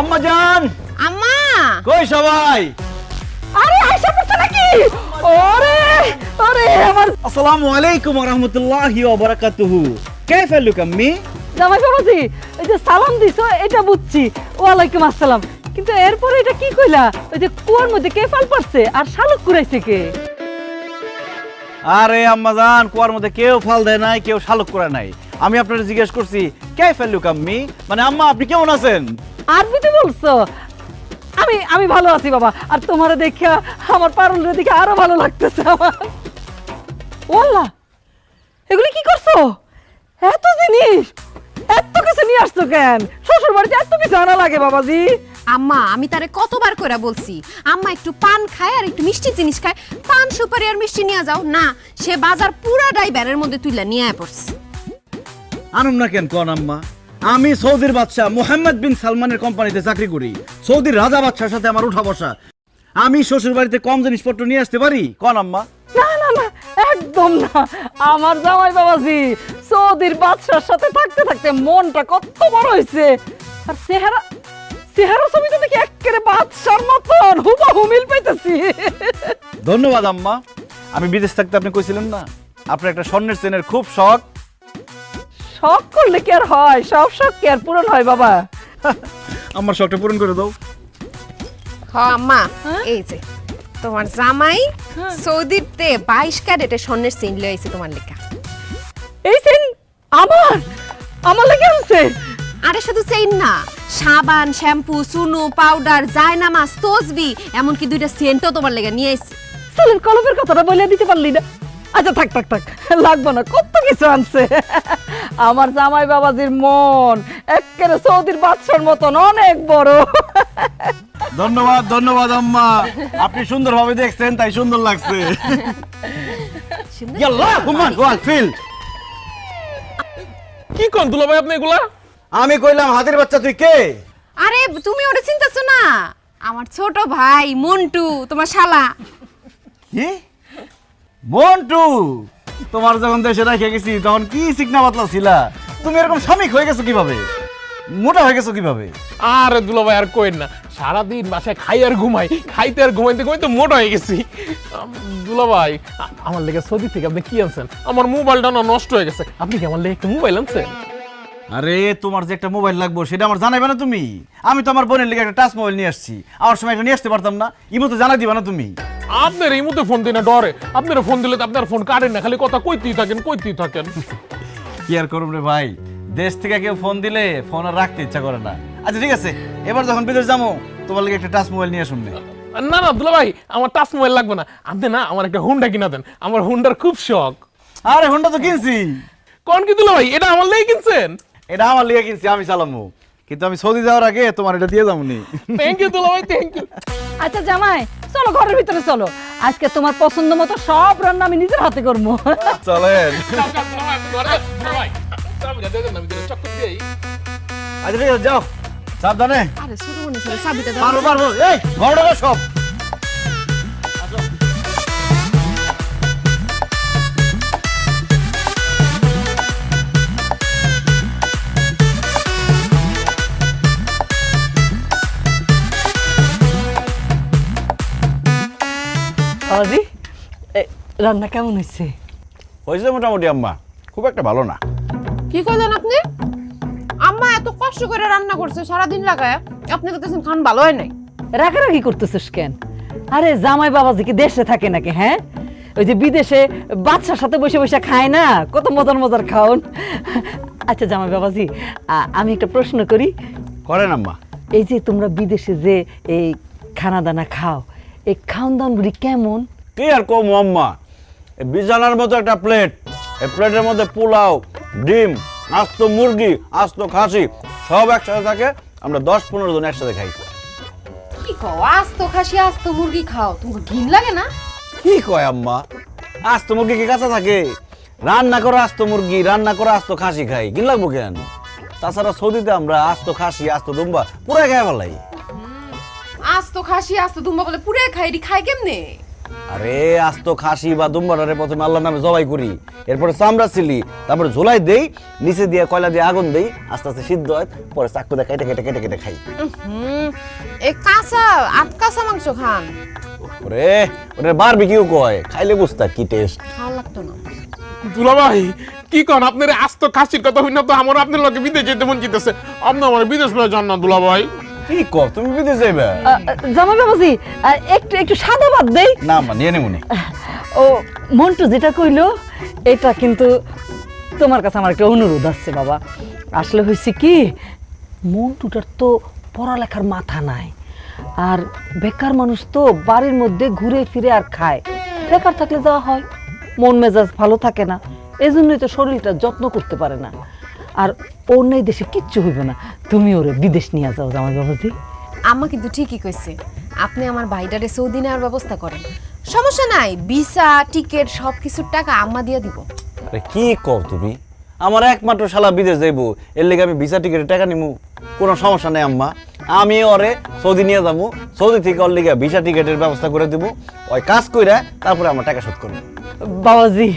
আম্মা জান, আম্মা কই সবাই? আরে আয়শা পড়ছে নাকি? ওরে ওরে আমার আসসালামু আলাইকুম ওয়া রাহমাতুল্লাহি ওয়া বারাকাতুহু। কাইফা লুক আম্মি? জামাই বাবাজি, এই যে সালাম দিছো এটা বুঝছি, ওয়ালাইকুম আসসালাম, কিন্তু এরপরে এটা কি কইলা? ওই যে কুয়ার মধ্যে কে ফাল পারছে আর শালুক কুরাইছে কে? আরে আম্মা জান, কুয়ার মধ্যে কেউ ফাল দেয় নাই, কেউ শালুক করে নাই। আমি আপনাকে জিজ্ঞেস করছি কাইফা লুক আম্মি, মানে আম্মা আপনি কেমন আছেন? আরবিতে বলছো? আমি ভালো আছি বাবা, আর তোমারে দেখা আমার পারুলের দিকে আরো ভালো লাগতেছে আমার। ওয়াল্লাহ, এগুলি কি করছো? এত জিনিস, এত কিছু নিয়ে আসছো কেন? শ্বশুর বাড়িতে এত কিছু আনা লাগে বাবাজি? আম্মা আমি তারে কতবার কইরা বলছি আম্মা একটু পান খায় আর একটু মিষ্টি জিনিস খায়, পান সুপারি আর মিষ্টি নিয়ে যাও না, সে বাজার পুরাটাই ব্যানের মধ্যে তুইলা নিয়ে পড়ছে। আনুম না কেন কোন আম্মা? আমি সৌদির বাদশা মোহাম্মদ বিন সালমানের কোম্পানিতে চাকরি করি। সৌদির রাজা বাদশার সাথে আমার উঠা বসা। আমি শ্বশুর বাড়িতে কম জিনিসপত্র নিয়ে আসতে পারি কোন আম্মা? না না না, একদম না। আমার জামাই বাবাজি সৌদির বাদশার সাথে থাকতে থাকতে মনটা কত বড় হয়েছে, আর চেহারা ছবিটা দেখি একেবারে বাদশার মতন হুবহু মিল পাইতেছি। ধন্যবাদ আম্মা। আমি বিদেশ থাকতে আপনি কইছিলেন না আপনার একটা স্বর্ণের চেনের খুব শখ। শখ করলে কি আর হয়? সব শখ কি আর পূরণ হয় বাবা? আমার শখটা পূরণ করে দাও। হ আম্মা, এই যে তোমার জামাই সৌদিতে 22 ক্যারেটের স্বর্ণের চেইন লয়ে আইছে তোমার লেখা। এই চেন আমার লেগে আনছে? আরে শুধু চেইন না, সাবান, শ্যাম্পু, চুনো, পাউডার, জায়নামাজ, তসবি, এমনকি 2টা সেন্টও তোমার লেগে নিয়ে আইছে। চলেন কলমের কথাটা বলে দিতে পারলি না? আচ্ছা থাক থাক থাক, লাগবো না, কত কিছু আনছে। আমার জামাই বাবাজির মন একেবারে সৌদির বাদশার মতন অনেক বড়। ধন্যবাদ ধন্যবাদ আম্মা, আপনি সুন্দরভাবে দেখছেন তাই সুন্দর লাগছে। ইয়াল্লাহ হুমান ওয়াল ফিল। কি কোন দুলা ভাই আপনি এগুলা? আমি কইলাম হাতির বাচ্চা তুই কে? আরে তুমি ওটা চিন্তাছো না, আমার ছোট ভাই মন্টু, তোমার শালা। কি মন্টু? তোমার যখন দেশে রেখে গেছি তখন কি চিকনা পাতলা ছিলা, তুমি এরকম স্বামী হয়ে গেছো কিভাবে? মোটা হয়ে গেছো কিভাবে? আরে দুলা ভাই আর কইন না, সারাদিন বাসায় খাই আর ঘুমাই, খাইতে আর ঘুমাইতে ঘুমাইতে মোটা হয়ে গেছি। দুলা ভাই আমার লেগে সৌদি থেকে আপনি কি আনছেন? আমার মোবাইলটা না নষ্ট হয়ে গেছে, আপনি কি আমার লেগে একটা মোবাইল আনছেন? আরে তোমার যে একটা মোবাইল লাগবে সেটা আমার জানাইবে না তুমি? আমি তো আমার বোনের লেগে একটা টাচ মোবাইল নিয়ে আসছি, আমার সময় একটা নিয়ে আসতে পারতাম না? ইমো তো জানাই দিবা না তুমি? আপনার এই মধ্যে ফোন দিই না ডরে, আপনার ফোন দিলে তো আপনার ফোন কাটেন না, খালি কথা কইতেই থাকেন কইতেই থাকেন। কি আর করুম রে ভাই, দেশ থেকে কেউ ফোন দিলে ফোন আর রাখতে ইচ্ছা করে না। আচ্ছা ঠিক আছে, এবার যখন বিদেশ যাবো তোমার লেগে একটা টাচ মোবাইল নিয়ে শুনবে। না না দুলা ভাই, আমার টাচ মোবাইল লাগবে না, আপনি না আমার একটা হুন্ডা কিনা দেন, আমার হুন্ডার খুব শখ। আরে হোন্ডা তো কিনছি। কোন কি দুলা ভাই, এটা আমার লেগে কিনছেন? এটা আমার লিগে কিনছি, আমি চালামু, কিন্তু আমি সৌদি যাওয়ার আগে তোমার এটা দিয়ে যাবো নি। থ্যাংক ইউ দুলা ভাই, থ্যাংক ইউ। আচ্ছা জামাই চলো ঘরের ভিতরে চলো, আজকে তোমার পছন্দ মতো সব রান্না আমি নিজের হাতে করবো। চলেন। আচ্ছা ঠিক আছে, যাও সাবধানে। আরে ছোট বোনের সাথে চাবিটা দাও। পারবো পারবো, এই ঘর ঢোকো সব। বাবাজি রান্না কেমন হয়েছে? হয়েছে মোটামুটি আম্মা, খুব একটা ভালো না। কি কইলেন আপনি? আম্মা এত কষ্ট করে রান্না করছে সারাদিন লাগায়, আপনি কইতেছেন খান ভালো হয় নাই। রাগারাগি করতেছিস কেন? আরে জামাই বাবাজি কি দেশে থাকে নাকি? হ্যাঁ, ওই যে বিদেশে বাচ্চার সাথে বসে বসে খায় না, কত মজার মজার খাওন। আচ্ছা জামাই বাবাজি, আমি একটা প্রশ্ন করি। করেন আম্মা। এই যে তোমরা বিদেশে যে এই খানা দানা খাও, এই খাওন দাওনগুলি কেমন? কি আর কম আম্মা, বিছানার মতো একটা প্লেট, এই প্লেটের মধ্যে পোলাও, ডিম, আস্ত মুরগি, আস্ত খাসি সব একসাথে থাকে। আমরা 10-15 জন একসাথে খাই। কি কও, আস্ত খাসি আস্ত মুরগি খাও, তোমার ঘিন লাগে না? কি কয় আম্মা, আস্ত মুরগি কি কাঁচা থাকে? রান্না করে আস্ত মুরগি, রান্না করে আস্ত খাসি খাই, কি লাগবো কেন? তাছাড়া সৌদিতে আমরা আস্ত খাসি, আস্ত দুম্বা পুরো খাই ফেলাই। আস্ত খাসি আস্ত দুম্বা বলে পুরে খাই, এটি খাই কেমনে? আরে আস্ত খাসি বা দুম্বারে প্রথমে আল্লাহর নামে জবাই করি, এরপরে চামড়া চিলি, তারপরে ঝোলাই দেই, নিচে দিয়ে কয়লা দিয়ে আগুন দেই, আস্তে আস্তে সিদ্ধ হয়, পরে চাকু দিয়ে কেটে কেটে কেটে কেটে খাই। এই কাঁচা কাঁচা মাংস খান, ওরে ওরে বারবিকিউ কয়, খাইলে বুঝতা কি টেস্ট। ভালো লাগতো না। দুলাভাই কি কন আপনার আস্ত খাসির কথা হই না তো আমার আপনার লোকে বিদেশ যেতে মন চাইতেছে, আপনি আমার বিদেশ লয়ে যান না দুলাভাই। কি কর তুমি বিদেশ যাইবা? জামাই বাবাজি একটু একটু সাদা ভাত দেই। না মা নিয়ে নেবো নি। ও মন্টু যেটা কইলো এটা কিন্তু তোমার কাছে আমার একটা অনুরোধ আছে বাবা। আসলে হয়েছে কি, মন্টুটার তো পড়ালেখার মাথা নাই, আর বেকার মানুষ তো বাড়ির মধ্যে ঘুরে ফিরে আর খায়, বেকার থাকলে যাওয়া হয়, মন মেজাজ ভালো থাকে না, এই জন্যই তো শরীরটা যত্ন করতে পারে না। আর ওর নেই দেশে কিচ্ছু হইবে না, তুমি ওরে বিদেশ নিয়ে যাও জামাই বাবাজি। আম্মা কিন্তু ঠিকই কইছে, আপনি আমার ভাইটারে সৌদি নেওয়ার ব্যবস্থা করেন, সমস্যা নাই, ভিসা টিকিট সব কিছুর টাকা আম্মা দিয়ে দিব। আরে কি কর তুমি? আমার একমাত্র শালা বিদেশ যাইবো, এর লেগে আমি ভিসা টিকিটের টাকা নিমু? কোনো সমস্যা নেই আম্মা, আমি ওরে সৌদি নিয়ে যাবো, সৌদি থেকে ওর লেগে ভিসা টিকিটের ব্যবস্থা করে দিব, ওই কাজ কইরা তারপরে আমার টাকা শোধ করবো। বাবাজি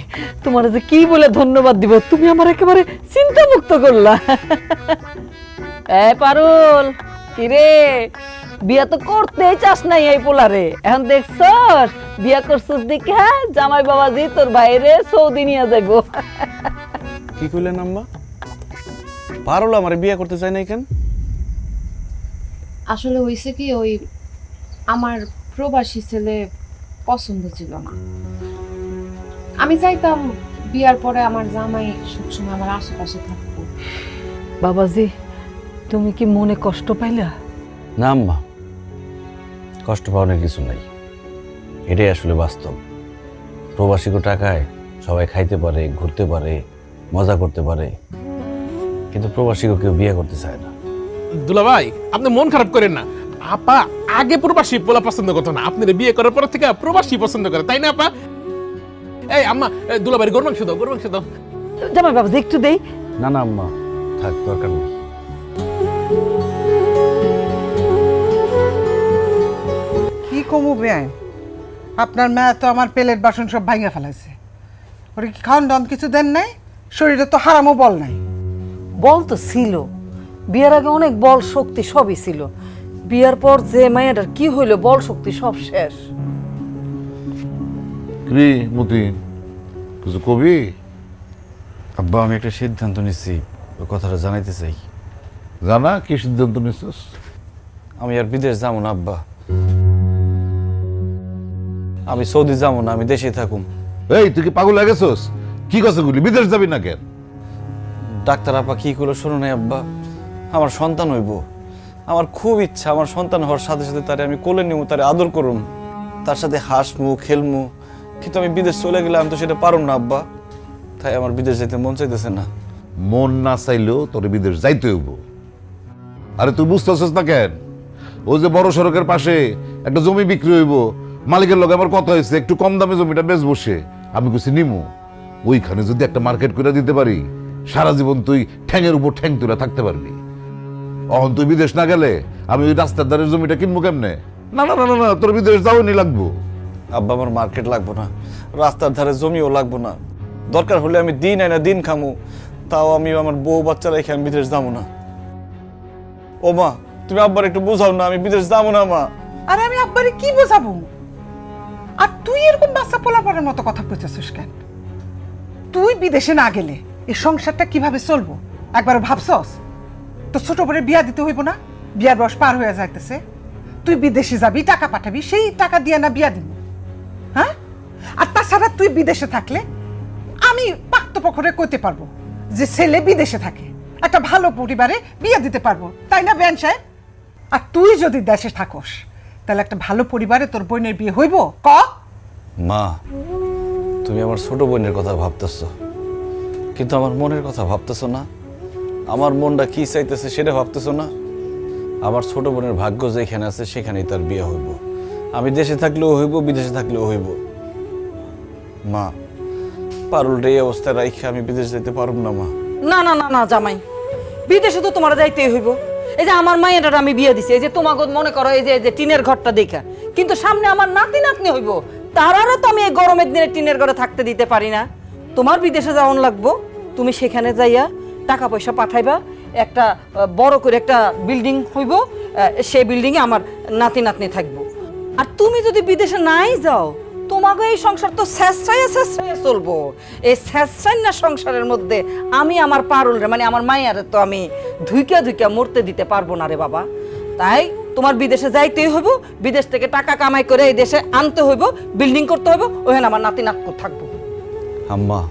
তোমার যে কি বলে ধন্যবাদ দিব, তুমি আমার একেবারে চিন্তা মুক্ত করলা। এ পারুল কিরে, বিয়া তো করতেই চাস নাই এই পোলারে, এখন দেখছস বিয়া করছস দেখে জামাই বাবাজি তোর বাইরে সৌদি নিয়ে যাইব। কি কইলেন আম্মা? পারুল আমার বিয়ে করতে চাই নাই কেন? আসলে হয়েছে কি, ওই আমার প্রবাসী ছেলে পছন্দ ছিল না। আমি চাইতাম বিয়ার পরে আমার জামাই সবসময় আমার আশেপাশে থাকবো। বাবাজি তুমি কি মনে কষ্ট পাইলা? না আম্মা, কষ্ট পাওয়ার কিছু নাই, এটাই আসলে বাস্তব। প্রবাসীকে টাকায় সবাই খাইতে পারে, ঘুরতে পারে, মজা করতে পারে, কিন্তু প্রবাসীকে কেউ বিয়ে করতে চায় না। দুলাভাই আপনি মন খারাপ করেন না, আপা আগে প্রবাসী পোলা পছন্দ করতো না, আপনার বিয়ে করার পর থেকে প্রবাসী পছন্দ করে, তাই না আপা? এই আম্মা দুলাভাইয়ের গরু মাংস দাও, গরু মাংস দাও। জামাই বাবাজি একটু দেই। না না আম্মা, থাক, দরকার নেই। কি কমু বেআইন, আপনার মেয়ে তো আমার প্লেট বাসন সব ভাঙে ফেলাইছে। ওরে কি খাওয়ান দাওয়ান কিছু দেন নাই? শরীরে তো হারামও বল নাই। বল তো ছিল, বিয়ের আগে অনেক বল শক্তি সবই ছিল, বিয়ার পর যে মায়ের কি হইলো, বল শক্তি সব শেষ। কি মতিন, কিছু কবি? আব্বা আমি একটা সিদ্ধান্ত নিচ্ছি, ওই কথাটা জানাইতে চাই। জানা কি সিদ্ধান্ত নিছিস? আমি আর বিদেশ যাবো না আব্বা, আমি সৌদি যাবো না, আমি দেশেই থাকুম। এই তুই কি পাগল হয়ে গেছিস? কি কথা বলি, বিদেশ যাবি না কেন? ডাক্তার আপা কি করলো শোনো নাই আব্বা, আমার সন্তান হইব, আমার খুব ইচ্ছা আমার সন্তান হওয়ার সাথে সাথে তারে আমি কোলে নিব, তারে আদর করুম, তার সাথে হাসমু খেলমু, কিন্তু আমি বিদেশ চলে গেলে আমি তো সেটা পারুম না আব্বা, তাই আমার বিদেশ যেতে মন চাইতেছে না। মন না চাইলেও তোর বিদেশ যাইতে হইব। আরে তুই বুঝতেছিস না কেন? ওই যে বড় সড়কের পাশে একটা জমি বিক্রি হইব, মালিকের লগে আমার কথা হয়েছে, একটু কম দামে জমিটা বেচ বসে, আমি কিছু নিমু, ওইখানে যদি একটা মার্কেট করে দিতে পারি, সারা জীবন তুই ঠ্যাঙের উপর ঠ্যাং তুলে থাকতে পারবি। অহন তুই বিদেশ না গেলে আমি ওই রাস্তার ধারের জমিটা কিনবো কেমনে? না না না না না, তোর বিদেশ যাওয়ানি লাগবো। আব্বা আমার মার্কেট লাগবো না, রাস্তার ধারে জমিও লাগবো না, দরকার হলে আমি দিন আইনা দিন খামু, তাও আমি আমার বউ বাচ্চা রেখে আমি বিদেশ যাবো না। ও মা, তুমি আব্বার একটু বোঝাও না, আমি বিদেশ যাবো না মা। আর আমি আব্বারে কি বোঝাবো? আর তুই এরকম বাচ্চা পোলাপানের মতো কথা কইতেছিস কেন? তুই বিদেশে না গেলে এই সংসারটা কিভাবে চলবো একবার ভাবছস? তো ছোট করে বিয়া দিতে হইব না? বিয়ার বয়স পার হয়ে যাইতেছে, তুই বিদেশে যাবি, টাকা পাঠাবি, সেই টাকা দিয়ে না বিয়া দিব? হ্যাঁ? আর তাছাড়া তুই বিদেশে থাকলে আমি পাক্তপক্ষরে কইতে পারবো যে ছেলে বিদেশে থাকে, একটা ভালো পরিবারে বিয়ে দিতে পারবো, তাই না বেন সাহেব? আর তুই যদি দেশে থাকস তাহলে একটা ভালো পরিবারে তোর বোনের বিয়ে হইব? ক মা, তুমি আমার ছোট বোনের কথা ভাবতেছো, কিন্তু আমার মনের কথা ভাবতেছো না, আমার মনটা কি চাইতেছে সেটা ভাবতেছো না। আমার ছোট বোনের ভাগ্য যেখানে আছে সেখানেই তার বিয়ে হইব, আমি দেশে থাকলেও হইব, বিদেশে থাকলেও হইব। মা, পারুল রে এই অবস্থায় রাইখে আমি বিদেশ যেতে পারব না মা। না না না না জামাই, বিদেশে তো তোমার যাইতেই হইব। এই যে আমার মায়ের আমি বিয়ে দিছি, এই যে তোমাকে মনে করো এই যে টিনের ঘরটা দেখা, কিন্তু সামনে আমার নাতি নাতনি হইব, তারারও তো আমি এই গরমের দিনে টিনের ঘরে থাকতে দিতে পারি না। তোমার বিদেশে যাওয়ান লাগবো, তুমি সেখানে যাইয়া টাকা পয়সা পাঠাইবা, একটা বড় করে একটা বিল্ডিং হইব, সেই বিল্ডিংয়ে আমার নাতি নাতনি থাকবো। আর তুমি যদি বিদেশে নাই যাও, তোমাকে এই সংসার তো শেষরাইয়া চলবো। এই শেষরাইনা সংসারের মধ্যে আমি আমার পারুল রে, মানে আমার মায়ের তো আমি ধুইকা মরতে দিতে পারবো না রে বাবা। তাই তোমার বিদেশে যাইতেই হইব, বিদেশ থেকে টাকা কামাই করে এই দেশে আনতে হইব, বিল্ডিং করতে হইব, ওখানে আমার নাতি নাতনি থাকবো। আম্মা,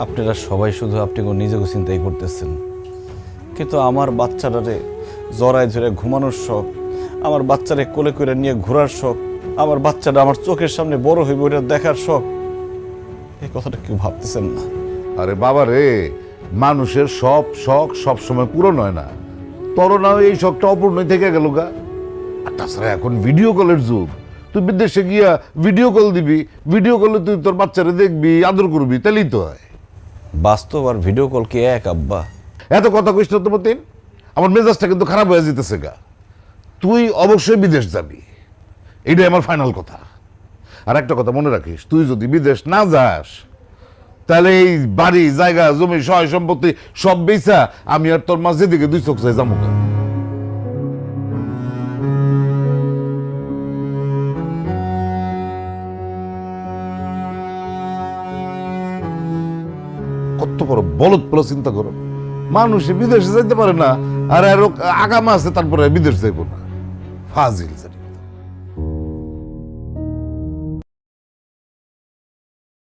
আপনারা সবাই শুধু আপনি নিজেকে চিন্তাই করতেছেন, কিন্তু আমার বাচ্চাটারে জড়ায় ধরে ঘুমানোর শখ, আমার বাচ্চারে কোলে করে নিয়ে ঘোরার শখ, আমার বাচ্চাটা আমার চোখের সামনে বড় হইব ওটা দেখার শখ, এই কথাটা কেউ ভাবতেছেন না। আরে বাবা রে, মানুষের সব শখ সব সময় পূরণ হয় না। তোর না এই শখটা অপূর্ণই থেকে গেল গা। আর তাছাড়া এখন ভিডিও কলের যুগ, তুই বিদেশে গিয়া ভিডিও কল দিবি, ভিডিও কলে তুই তোর বাচ্চারে দেখবি, আদর করবি, তাহলেই তো হয়। বাস্তব আর ভিডিও কল কি এক আব্বা? এত কথা কইস না তো মতিন, আমার মেজাজটা কিন্তু খারাপ হয়ে যেতেছে গা। তুই অবশ্যই বিদেশ যাবি, এইটাই আমার ফাইনাল কথা। আর একটা কথা মনে রাখিস, তুই যদি বিদেশ না যাস, তাহলে এই বাড়ি জায়গা জমি সহায় সম্পত্তি সব বেচা আমি আর তোর মা যেদিকে দুই চোখ চাই যাবো। কত বড় বলদ বলে চিন্তা করো, মানুষ বিদেশে যাইতে পারে না, আর আগামা আছে তারপরে বিদেশ যাইব না। ফাজিল জানি।